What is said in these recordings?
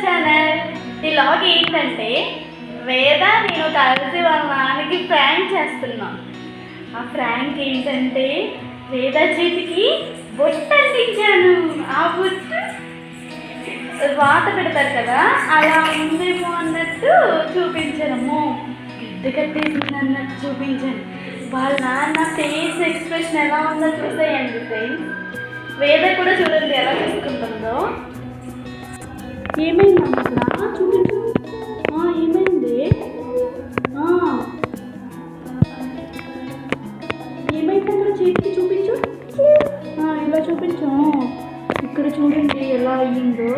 Channel. ఈ log ఏంటంటే వేద నేను కలిసి వాళ్ళ నాన్నకి ప్రాంక్ చేస్తున్నాం. ఆ ప్రాంక్ ఏంటంటే వేద చేతికి బొట్టు అంటించాను. ఆ బొట్టు వాత పెడతారు కదా, అలా ఉందేమో అన్నట్టు చూపించాను. గిడ్డ కట్టేసింది అన్నట్టు చూపించాను. వాళ్ళ నాన్న ఫేస్ ఎక్స్ప్రెషన్ ఎలా ఉందో చూసేయండి ఫ్రెండ్స్. వేద కూడా చూడండి ఎలా చూసుకుంటుందో. ఏమైందమ్మా అక్కడ చూపించు. ఏమైంది? ఏమైంది అక్కడ చేతికి చూపించు. ఇలా చూపించు. ఇక్కడ చూడండి ఎలా అయ్యిందో.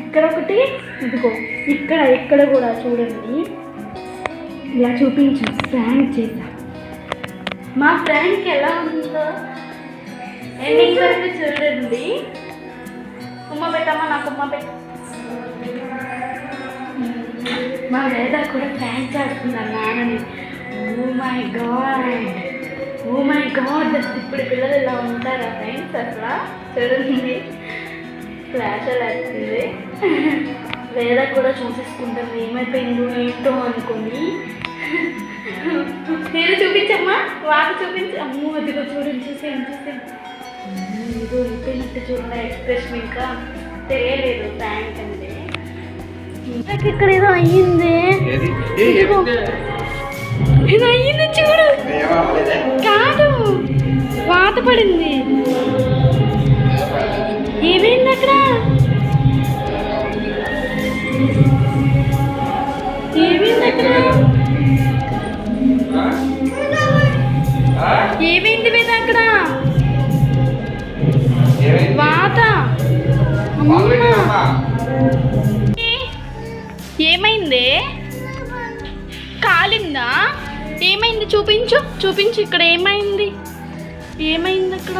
ఇక్కడ ఒకటి, ఇదిగో ఇక్కడ కూడా చూడండి. ఇలా చూపించు. ప్రాంక్ చేద్దాం. మా ప్రాంక్ ఎలా ఉందో ఎండింగ్ వరకు చూడండి. ఉమ్మ పెట్టమ్మా, నాకు ఉమ్మ పెట్ట. మా వేద కూడా ప్రాంక్ చేస్తుంది నాన్నని. ఓ మై గాడ్ ఇప్పుడు పిల్లలు ఇలా ఉంటారా ఫ్రెండ్స్? అట్లా చూడండి, ఫ్లాష్ అలా వస్తుంది. వేద కూడా చూసేసుకుంటాను ఏమైపోయిందో ఏంటో అనుకొని. నేను చూపించమ్మా, వాళ్ళు చూపించి. అమ్మో అదిగో చూడండి, చూసేయండి. ఏదో అయిపోయినట్టు చూడండి ఎక్స్ప్రెషన్. ఇంకా తెలియలేదు ప్రాంక్ అంటే. ఇక్కడ ఏదో అయ్యింది, ఏదో అయ్యింది చూడు. కాదు, వాత పడింది. ఏమైంది అక్కడ? ఏమైంది మీద అక్కడ? వాత. ఏమైంది? కాలిందా? ఏమైంది? చూపించు. ఇక్కడ ఏమైంది అక్కడ?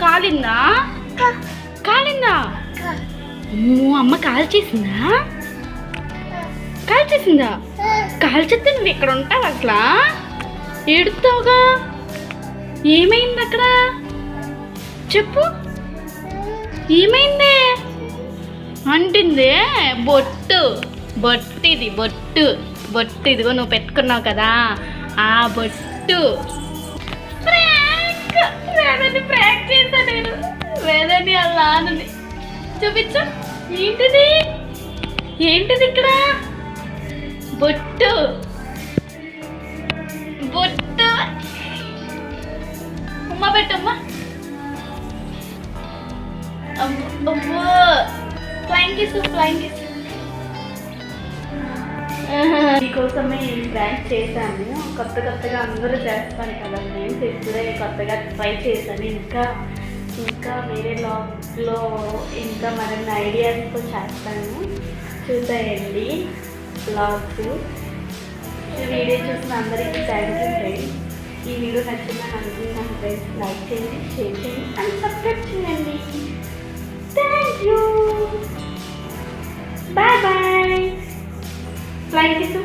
కాలిందా? అమ్మ కాల్చేసిందా? కాల్చేస్తే నువ్వు ఇక్కడ ఉంటావు అసలా? ఏడుతావుగా. ఏమైంది అక్కడ? చెప్పు. ఏమైంది? అంటింది బొట్టు. ఇదిగో నువ్వు పెట్టుకున్నావు కదా, ఆ బొట్టు. వేదని ప్రాంక్ చేశా నేను. వేదని అలా అన్నది. చూపించు. ఏంటిది ఇక్కడ? బొట్టు. ఉమ్మ పెట్టమ్మా. Flying kiss. మీకోసమే ఈ ప్రాంక్ చేశాను. కొత్తగా అందరూ చేస్తాను కదా ఫ్రెండ్స్. ఇప్పుడే కొత్తగా ట్రై చేశాను. ఇంకా వేరే లాగ్లో ఇంకా మరిన్ని ఐడియాస్తో చేస్తాను. చూసేయండి బ్లాగ్స్. ఈ వీడియో చూసిన అందరికీ థ్యాంక్ యూ ఫ్రెండ్స్. ఈ వీడియో నచ్చిందని అనుకుంటున్నాను ఫ్రెండ్స్. లైక్ చేయండి, షేర్ చేయండి అండ్ సబ్స్క్రైబ్ చేయండి. Thank you. Bye. Flying kiss.